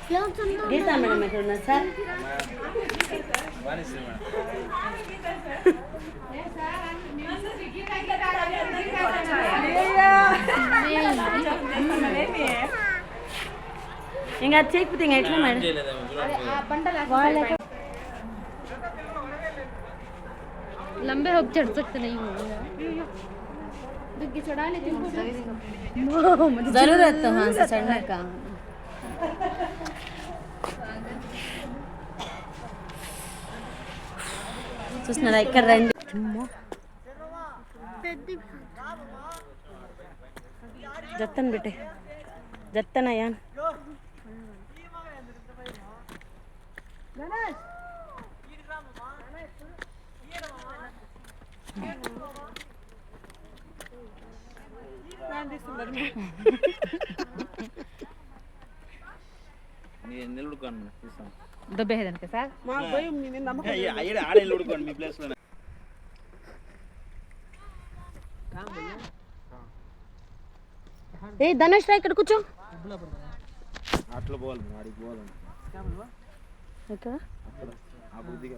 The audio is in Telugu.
గీతా మేడం ఎక్కడ ఉన్నారు సార్? ఇంకా చేయకపోతే ఇంకా ఎట్లా మేడం? लंबे होप चढ़ सकते नहीं हो चढ़ा लेते जरूरत तो हाँ से चढ़ने का చూస్తున్నారా ఇక్కడ రండి. జత్తన్ బిట్టే జత్తన్ అయ్యా दबे है के साथ मां भाई मैं नमक ये आड़े लुडकोंడి మీ ప్లేస్ లో ఏ ధనుష్ రా ఇక్కడ కూర్చో. అట్లా పోవాలి ఆడికి పోవాలి ఎక్కడ ఆ బుద్ధిగా